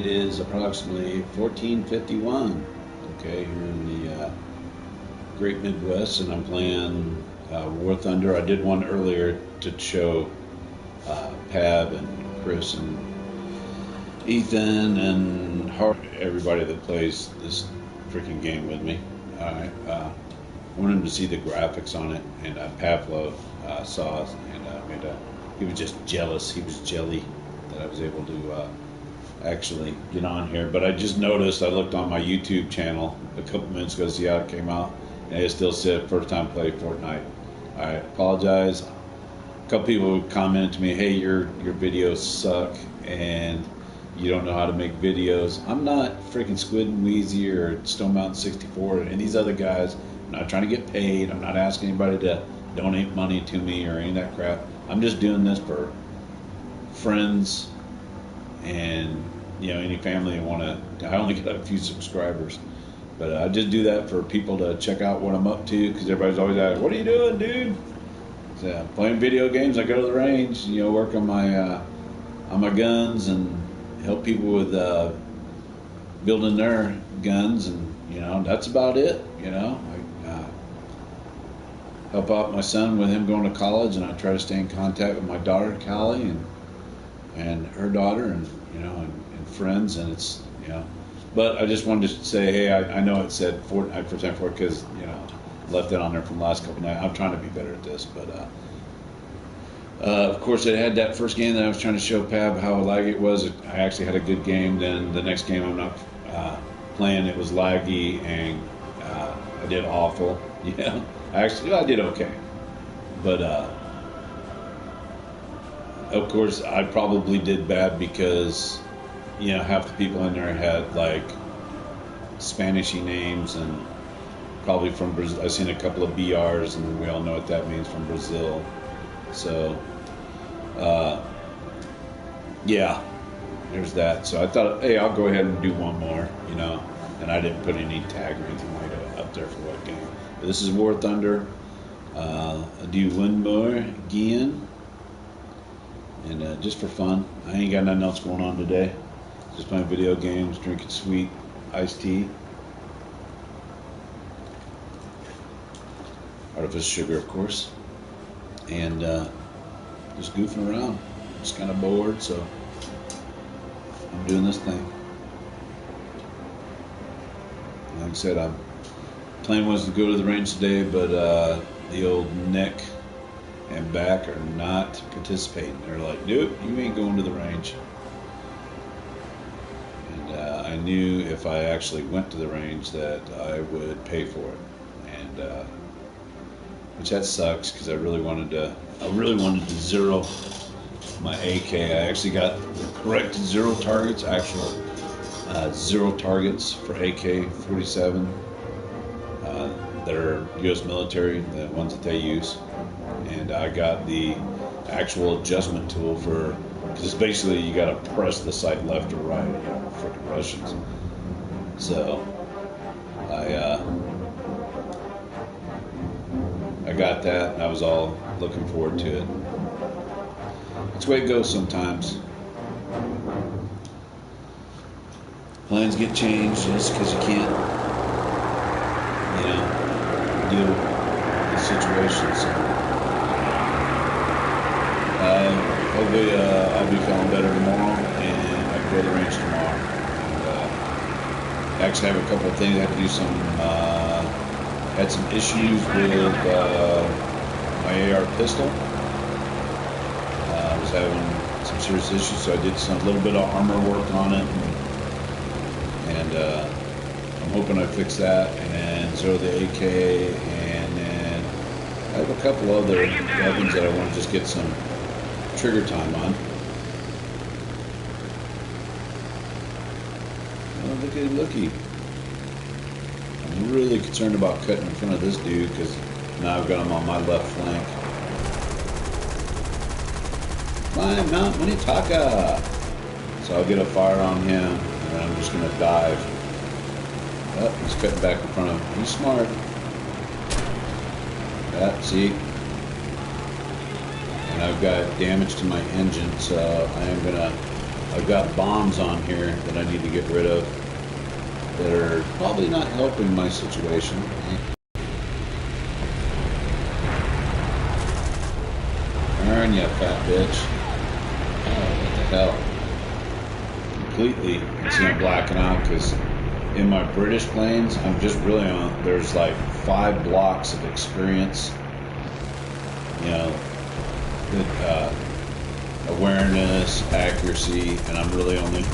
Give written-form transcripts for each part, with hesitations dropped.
It is approximately 14:51. Okay, here in the Great Midwest, and I'm playing War Thunder. I did one earlier to show Pab and Chris and Ethan and everybody that plays this freaking game with me. I wanted him to see the graphics on it, and Pavlov saw it, and he was just jealous. He was jelly that I was able to actually get on here. But I just noticed, I looked on my YouTube channel a couple minutes ago to see how it came out, and it still said first time play Fortnite. I apologize. A couple people commented to me, hey, your videos suck and you don't know how to make videos. I'm not freaking Squid and Wheezy or Stone Mountain 64 and these other guys. I'm not trying to get paid. I'm not asking anybody to donate money to me or any of that crap. I'm just doing this for friends and any family that want to. I only get a few subscribers, but I just do that for people to check out what I'm up to, because everybody's always asking, what are you doing, dude? So, playing video games. I go to the range, work on my guns and help people with building their guns, and that's about it. I help out my son with him going to college, and I try to stay in contact with my daughter Callie and her daughter, and and friends, and it's But I just wanted to say, hey, I know it said Fortnite for time for it because left it on there from the last couple of nights. I'm trying to be better at this, but of course it had that first game that I was trying to show Pab how laggy it was. I actually had a good game. Then the next game I'm not playing, it was laggy, and I did awful. Actually I did okay, but of course I probably did bad because half the people in there had like Spanishy names, and probably from Brazil. I've seen a couple of BRs, and we all know what that means, from Brazil. So yeah, there's that. So I thought, hey, I'll go ahead and do one more, and I didn't put any tag or anything like that up there for what game. But this is War Thunder. I'll do one more again, and just for fun. I ain't got nothing else going on today. Just playing video games, drinking sweet iced tea. Artificial sugar, of course. And just goofing around. Just kind of bored, so I'm doing this thing. Like I said, plan was to go to the range today, but the old neck and back are not participating. They're like, dude, you ain't going to the range. I knew if I actually went to the range that I would pay for it, and which that sucks, because I really wanted to zero my AK. I actually got the correct zero targets, actual zero targets for AK-47 that are U.S. military, the ones that they use, and I got the actual adjustment tool for. Because basically you got to press the sight left or right, freaking Russians. So I got that, and I was all looking forward to it. That's the way it goes sometimes. Plans get changed just because you can't, deal with the situations. Hopefully I'll be feeling better tomorrow, and I can go to the range tomorrow. And, actually have a couple of things. I had to do some, had some issues with my AR pistol. I was having some serious issues, so I did a little bit of armor work on it, and I'm hoping I fix that, and then zero the AK, and then I have a couple other weapons that I want to just get some trigger time on. Oh, looky. I'm really concerned about cutting in front of this dude, because now I've got him on my left flank. Climb Mount Minitaka! So I'll get a fire on him, and then I'm just going to dive. Oh, he's cutting back in front of him. He's smart. Yeah, see? And I've got damage to my engine, so I am going to I've got bombs on here that I need to get rid of that are probably not helping my situation. Earn, you fat bitch. Oh, what the hell? Completely, see I'm blacking out because in my British planes, I'm just really on, there's like 5 blocks of experience, you know, good, awareness, accuracy, and I'm really only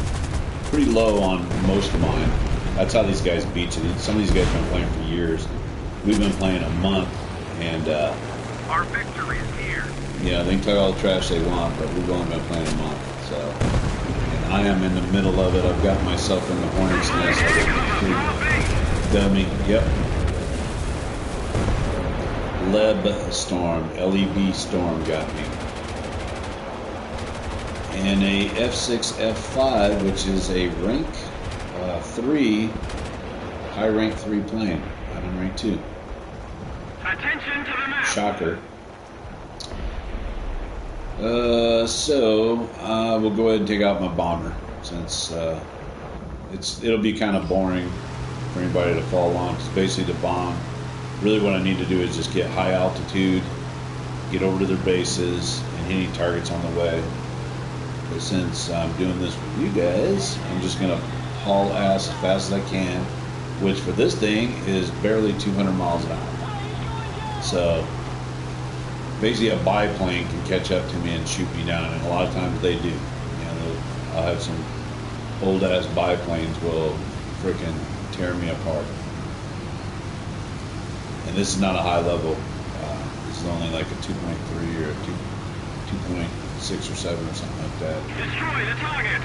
pretty low on most of mine. That's how these guys beat you. Some of these guys have been playing for years. We've been playing a month, and our victory is here. Yeah, they can talk all the trash they want, but we've only been playing a month, so. And I am in the middle of it. I've got myself in the hornet's nest. Dummy, yep. Leb Storm, LEB Storm got me. And a F6, F5, which is a rank 3, high rank 3 plane. I'm in rank 2. Attention to the map. Shocker. So we'll go ahead and take out my bomber since it'll be kind of boring for anybody to follow along. Because basically the bomb, really what I need to do is just get high altitude, get over to their bases, and hit any targets on the way. But since I'm doing this with you guys, I'm just gonna haul ass as fast as I can, which for this thing is barely 200 miles an hour. So basically a biplane can catch up to me and shoot me down, and a lot of times they do. You know, I'll have some old ass biplanes will freaking tear me apart. And this is not a high level. This is only like a 2.3 or a 2.6 or 7 or something like that. Destroy the target.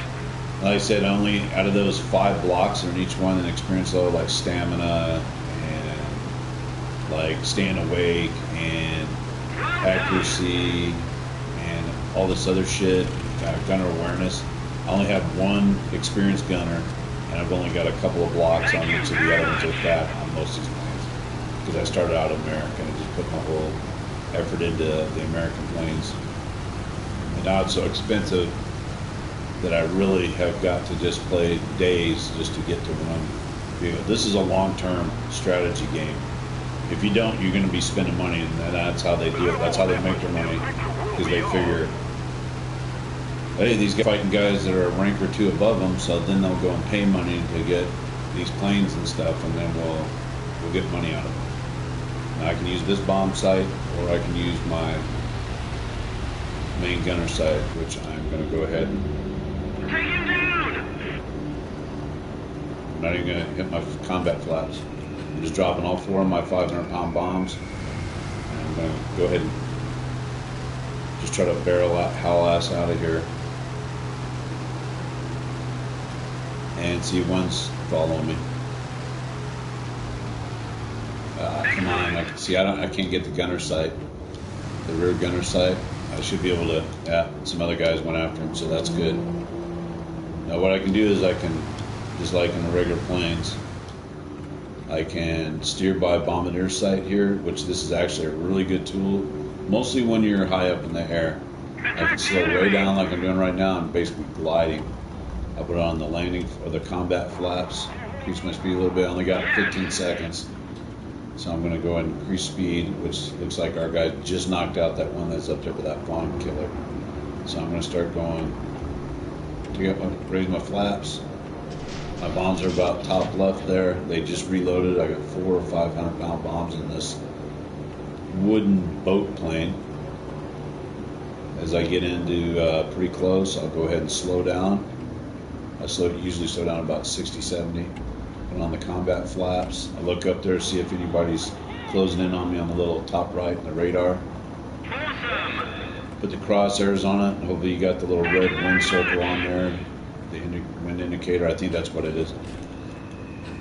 Like I said, only out of those 5 blocks are in each one an experience level like stamina and like staying awake and accuracy and all this other shit, gunner awareness. I only have 1 experienced gunner, and I've only got a couple of blocks on each of the other ones with that on most of these planes. Because I started out American and just put my whole effort into the American planes. And now it's so expensive that I really have got to just play days just to get to one vehicle. This is a long-term strategy game. If you don't, you're going to be spending money, and that's how they do it. That's how they make their money, because they figure, hey, these guys fighting guys that are a rank or 2 above them, so then they'll go and pay money to get these planes and stuff, and then we'll get money out of them. Now I can use this bomb site, or I can use my main gunner site, which I'm going to go ahead and Take him down. I'm not even going to hit my combat flaps. I'm just dropping all 4 of my 500-pound bombs, and I'm going to go ahead and just try to barrel out, howl ass out of here, and see one's following me. Come on! I can't get the gunner sight, the rear gunner sight. I should be able to. Yeah, some other guys went after him, so that's good. Now what I can do is I can, just like in the regular planes, I can steer by bombardier sight here, which this is actually a really good tool. Mostly when you're high up in the air. I can slow way down like I'm doing right now. I'm basically gliding. I put it on the landing or the combat flaps. Increase my speed a little bit. I only got 15 seconds. So I'm going to go ahead and increase speed, which looks like our guy just knocked out that one that's up there with that bomb killer. So I'm going to start going to raise my flaps. My bombs are about top left there. They just reloaded. I got 400 or 500-pound bombs in this wooden boat plane. As I get into pretty close, I'll go ahead and slow down. I usually slow down about 60, 70. Put on the combat flaps. I look up there to see if anybody's closing in on me on the little top right, the radar. Put the crosshairs on it, and hopefully you got the little red wind circle on there, the wind indicator. I think that's what it is.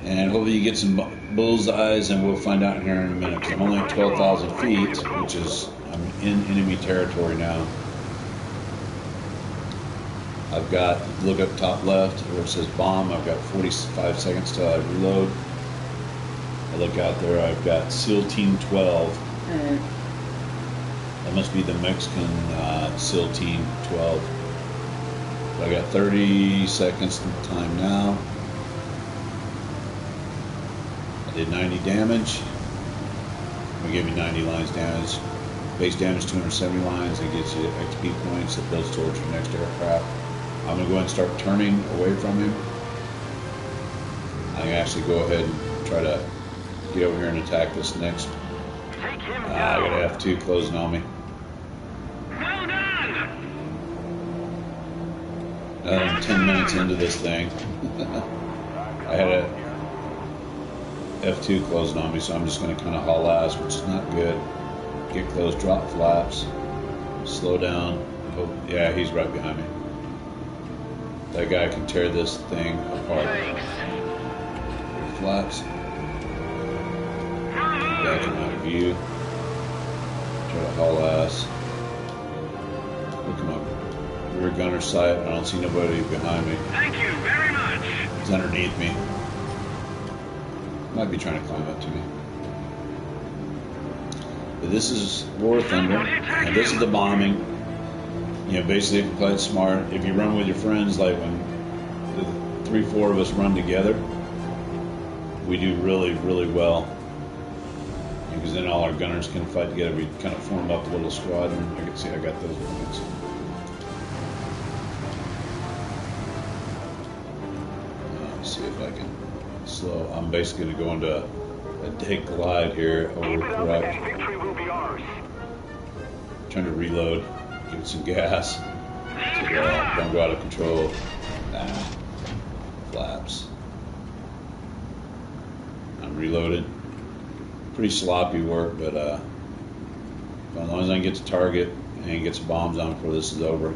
And hopefully you get some bullseyes, and we'll find out here in a minute. Because I'm only at 12,000 feet, which is, I'm in enemy territory now. I've got, look up top left where it says bomb. I've got 45 seconds till I reload. I look out there, I've got SEAL Team 12. That must be the Mexican SEAL Team 12. So I got 30 seconds time now. I did 90 damage. We gave me 90 lines damage. Base damage 270 lines. That gets you XP points. That builds towards your next aircraft. I'm gonna go ahead and start turning away from him. I'm gonna actually go ahead and try to get over here and attack this next. Take him I down. got F2 closing on me. Well done. I'm 10 minutes into this thing. I had a F2 closing on me, so I'm just going to kind of haul ass, which is not good. Get close, drop flaps, slow down. Oh, yeah, he's right behind me. That guy can tear this thing apart. Thanks. Flaps. Back in my view. Try to haul ass. Look at my rear gunner sight. I don't see nobody behind me. Thank you very much. He's underneath me. Might be trying to climb up to me. But this is War Thunder, and this is the bombing. You know, basically if you play it smart, if you run with your friends, like when the 3-4 of us run together, we do really, really well. Because then all our gunners can fight together. We kind of form up a little squadron. I can see I got those points. Let's see if I can slow. I'm basically going to go into a dead glide here over correct. Victory will be ours. Trying to reload, give it some gas. Don't go out of control. Nah. Flaps. I'm reloaded. Pretty sloppy work, but as long as I can get to target and get some bombs on before this is over.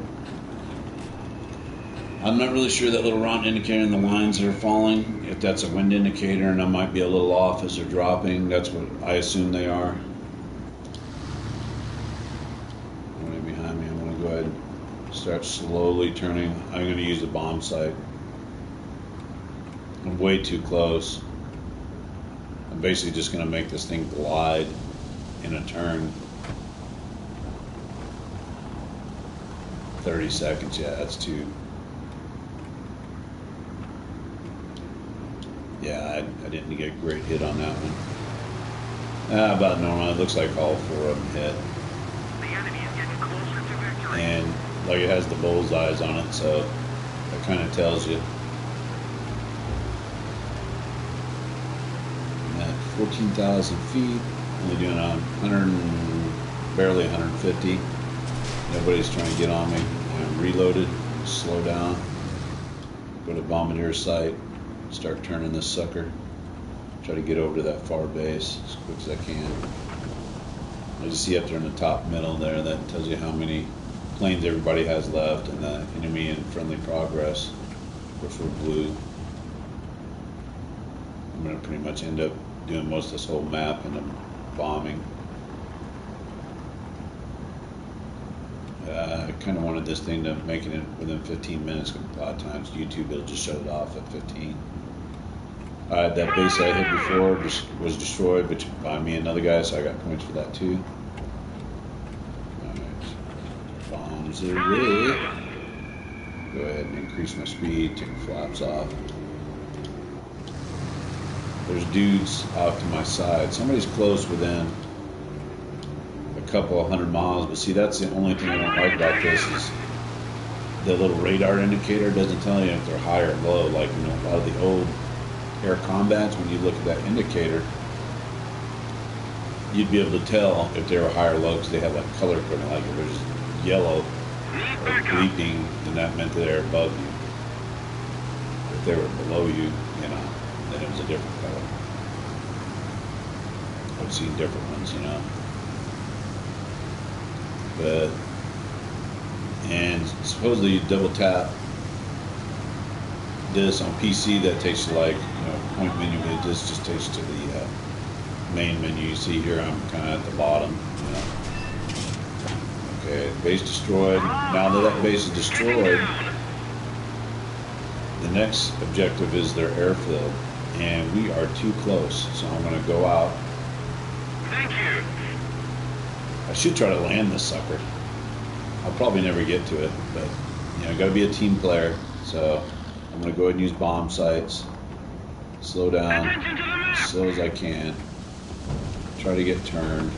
I'm not really sure that little round indicator in the lines that are falling, if that's a wind indicator, and I might be a little off as they're dropping. That's what I assume they are. Right behind me. I'm going to go ahead and start slowly turning. I'm going to use the bomb sight. I'm way too close. I'm basically just going to make this thing glide in a turn. 30 seconds, yeah, that's too. Yeah, I didn't get a great hit on that one. About normal. It looks like all 4 of them hit. The enemy is getting closer to victory. And like it has the bullseyes on it, so that kind of tells you. 14,000 feet, only doing 100, barely 150. Nobody's trying to get on me. I'm reloaded, slow down, go to bombardier sight, start turning this sucker, try to get over to that far base as quick as I can. I just see up there in the top middle there, that tells you how many planes everybody has left and the enemy in friendly progress. Of course, we're blue. I'm going to pretty much end up doing most of this whole map in the bombing. I kind of wanted this thing to make it within 15 minutes. A lot of times YouTube will just shut it off at 15. That base I hit before was destroyed by me and another guy, so I got points for that too. Alright. Bombs away. Go ahead and increase my speed, take the flaps off. There's dudes off to my side. Somebody's close within a couple of 100 miles, but see, that's the only thing I don't like about this is the little radar indicator doesn't tell you if they're high or low. Like, you know, a lot of the old air combats, when you look at that indicator, you'd be able to tell if they were high or low because they had like color coding. Like if there's yellow or bleeping, then that meant that they're above you. If they were below you, you know, then it was a different color. I've seen different ones, you know. But, and supposedly you double tap this on PC, that takes you like, you know, point menu, but this just takes you to the main menu. You see here, I'm kind of at the bottom, you know. Okay, base destroyed. Now that that base is destroyed, the next objective is their airfield, and we are too close, so I'm going to go out. Thank you. I should try to land this sucker. I'll probably never get to it, but you know, got to be a team player. So I'm going to go ahead and use bomb sights. Slow down Attention to the map! as slow as I can. Try to get turned.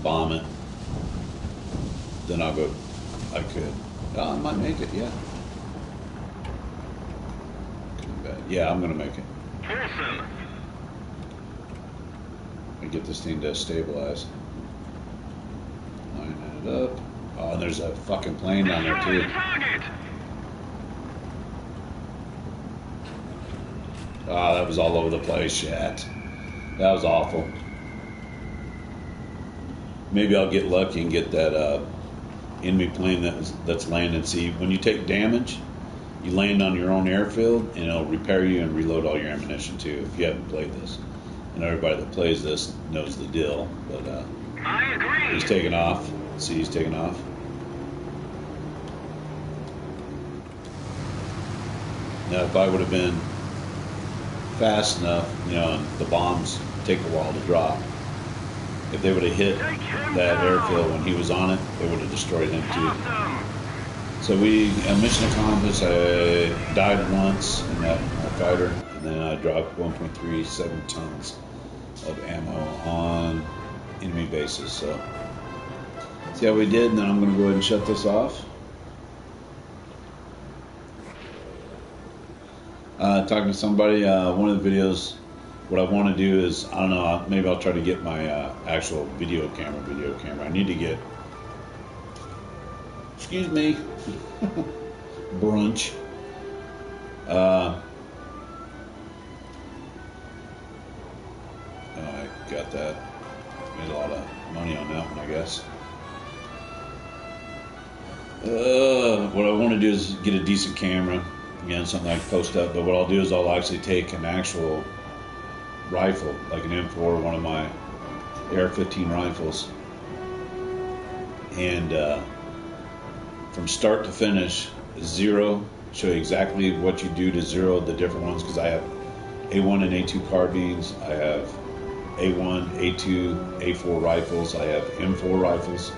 Bomb it. Then I'll go. I could. Oh, I might make it. Yeah. Yeah, I'm gonna make it. Awesome. I get this thing to stabilize. Line it up. Oh, and there's a fucking plane down there Destroy too. the target! Ah, that was all over the place. Shit. That was awful. Maybe I'll get lucky and get that enemy plane that's landing. See, when you take damage, you land on your own airfield, and it'll repair you and reload all your ammunition too. If you haven't played this, and everybody that plays this knows the deal. But I agree. he's taking off. See, he's taking off. Now, if I would have been fast enough, you know, and the bombs take a while to drop. If they would have hit that airfield when he was on it, they would have destroyed him too. Awesome. So mission accomplished. I died once in that fighter, and then I dropped 1.37 tons of ammo on enemy bases. So see how we did, and then I'm going to go ahead and shut this off. Talking to somebody, one of the videos, what I want to do is, I don't know, maybe I'll try to get my actual video camera. I need to get, excuse me, brunch. Oh, I got that. Made a lot of money on that one, I guess. What I want to do is get a decent camera. Again, something I can post up, but what I'll do is I'll actually take an actual rifle, like an M4, one of my AR-15 rifles, and from start to finish, zero, show you exactly what you do to zero the different ones, because I have A1 and A2 carbines, I have A1, A2, A4 rifles, I have M4 rifles,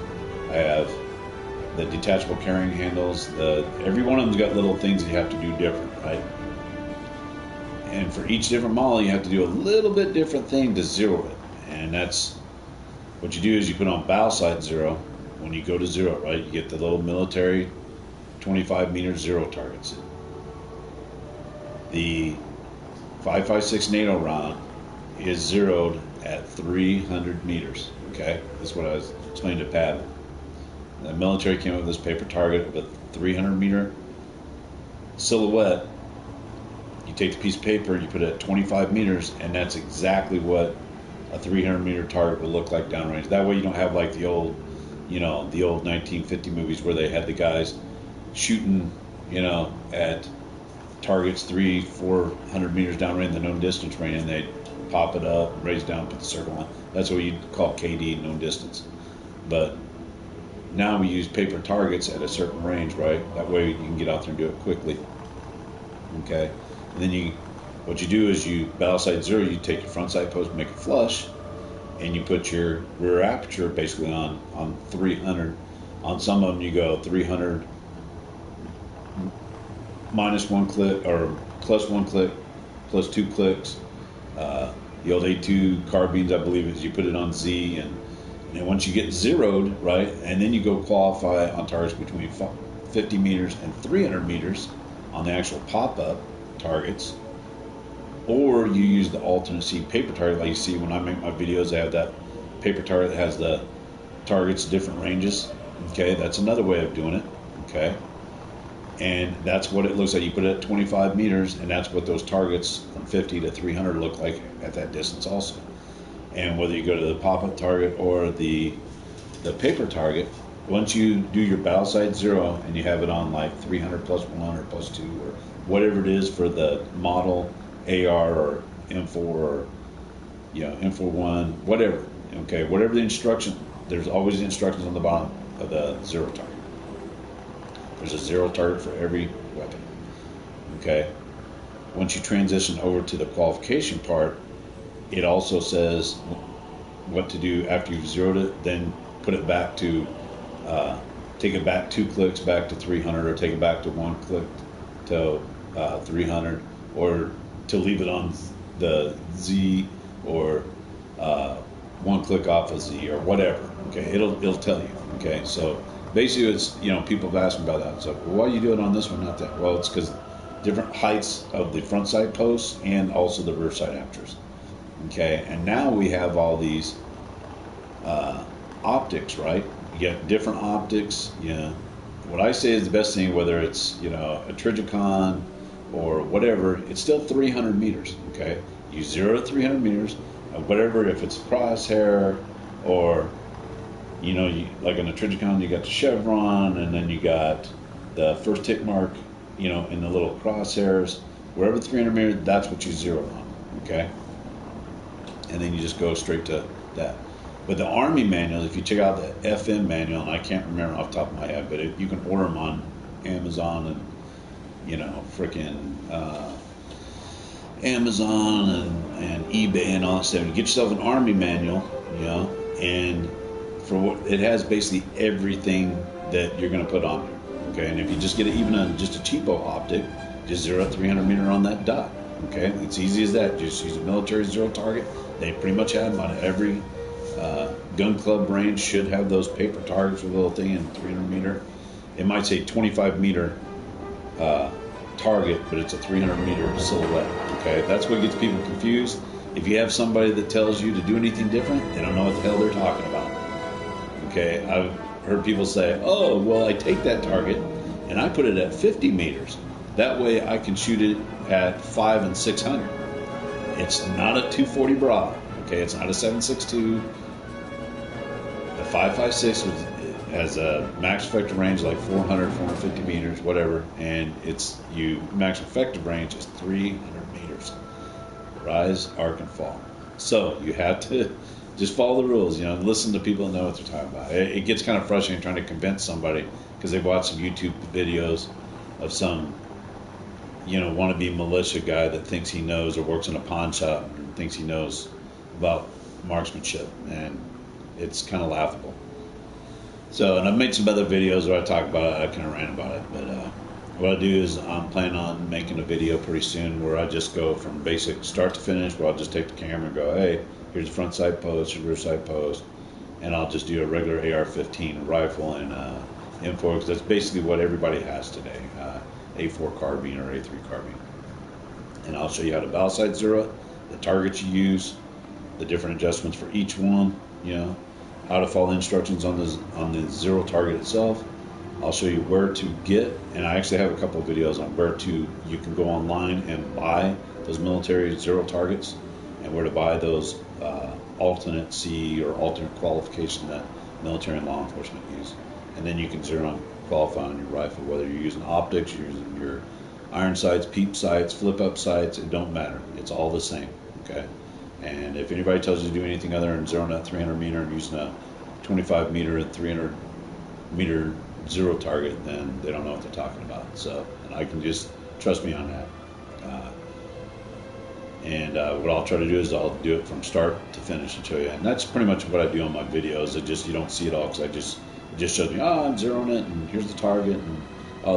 I have the detachable carrying handles. Every one of them's got little things you have to do different, right? And for each different model, you have to do a little bit different thing to zero it. And that's what you do is you put on battle sight zero. When you go to zero, right, you get the little military 25 meter zero targets. The 5.56 NATO round is zeroed at 300 meters. Okay, that's what I was explaining to Pat. The military came up with this paper target with a 300 meter silhouette. You take the piece of paper, you put it at 25 meters, and that's exactly what a 300 meter target would look like downrange. That way you don't have like the old, you know, the old 1950 movies where they had the guys shooting, you know, at targets 300-400 meters downrange, the known distance range, and they'd pop it up, raise down, put the circle on. That's what you'd call KD, known distance. But now we use paper targets at a certain range, right? That way you can get out there and do it quickly. Okay, and then what you do is you battle sight zero. You take your front sight post, make it flush, and you put your rear aperture basically on 300. On some of them you go 300 minus one click or plus one click, plus two clicks. The old A2 carbines, I believe, is you put it on Z, and once you get zeroed, right, and then you go qualify on targets between 50 meters and 300 meters on the actual pop-up targets, or you use the alternate seed paper target, like you see when I make my videos. I have that paper target that has the targets different ranges. Okay, that's another way of doing it. Okay, and that's what it looks like. You put it at 25 meters, and that's what those targets from 50 to 300 look like at that distance also. And whether you go to the pop-up target or the paper target, once you do your battle sight zero and you have it on like 300 plus 1 or plus 2 or whatever it is for the model AR or M4 or, you know, M41, whatever. Okay, whatever the instruction, there's always instructions on the bottom of the zero target. There's a zero target for every weapon. Okay, once you transition over to the qualification part, it also says what to do after you've zeroed it. Then put it back to take it back 2 clicks back to 300, or take it back to 1 click to 300, or to leave it on the Z, or 1 click off of Z, or whatever. Okay, it'll tell you. Okay, so basically it's, people have asked me about that. So why do you do it on this one, not that? Well, it's because different heights of the front side posts and also the rear side apertures. Okay, and now we have all these optics, right? You get different optics. What I say is the best thing, whether it's a Trigicon or whatever, it's still 300 meters. Okay, you 0 to 300 meters, whatever. If it's crosshair, or like on a Trigicon, you got the chevron, and then you got the first tick mark, in the little crosshairs. Wherever 300 meters, that's what you zero on. Okay, and then you just go straight to that. But the Army manual, if you check out the FM manual, and I can't remember off the top of my head, but you can order them on Amazon and freaking Amazon and eBay and all that stuff. You get yourself an Army manual, and for what it has, basically everything that you're going to put on there. Okay, and if you just get just a cheapo optic, just 0 to 300 meter on that dot. Okay, it's easy as that. Just use a military zero target. They pretty much have them on every gun club range. Should have those paper targets with a little thing in 300 meter. It might say 25 meter target, but it's a 300 meter silhouette. Okay, that's what gets people confused. If you have somebody that tells you to do anything different, they don't know what the hell they're talking about. Okay, I've heard people say, oh, well, I take that target and I put it at 50 meters. That way I can shoot it at 5 and 600. It's not a 240 Bravo. Okay, it's not a 7.62. The 5.56 has a max effective range like 400, 450 meters, whatever, and max effective range is 300 meters. Rise, arc, and fall. So you have to just follow the rules. Listen to people that know what they're talking about. It gets kind of frustrating trying to convince somebody because they watch some YouTube videos of some wannabe militia guy that thinks he knows, or works in a pawn shop and thinks he knows about marksmanship, and it's kind of laughable. So, and I've made some other videos where I talk about it. I kind of rant about it, but what I do is I'm planning on making a video pretty soon where I just go from basic start to finish, where I'll just take the camera and go, hey, here's the front side post, rear side post, and I'll just do a regular AR-15 rifle and M4, because that's basically what everybody has today, A4 carbine or A3 carbine. And I'll show you how to battle sight zero, the targets you use, the different adjustments for each one, how to follow instructions on the zero target itself. I'll show you where to get, and I actually have a couple of videos on you can go online and buy those military zero targets, and where to buy those alternate C or alternate qualification that military and law enforcement use. And then you can zero and qualify on your rifle, whether you're using optics, you're using your iron sights, peep sights, flip up sights, it don't matter. It's all the same, okay? And if anybody tells you to do anything other than zeroing at 300 meter and using a 25 meter and 300 meter zero target, then they don't know what they're talking about. So, and I can just trust me on that. What I'll try to do is I'll do it from start to finish and show you. And that's pretty much what I do on my videos. You don't see it all, because it just shows me, I'm zeroing it, and here's the target, and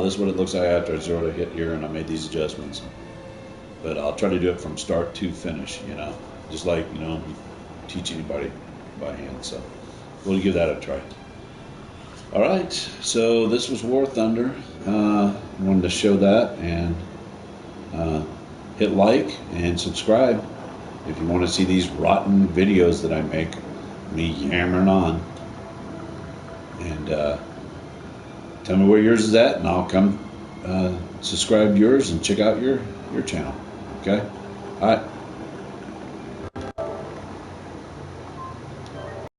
this is what it looks like after I zeroed a hit here, and I made these adjustments. But I'll try to do it from start to finish, just like, you teach anybody by hand. So we'll give that a try. All right, so this was War Thunder. I wanted to show that, and hit like and subscribe if you want to see these rotten videos that I make, me yammering on. And tell me where yours is at, and I'll come subscribe to yours and check out your channel. Okay? All right.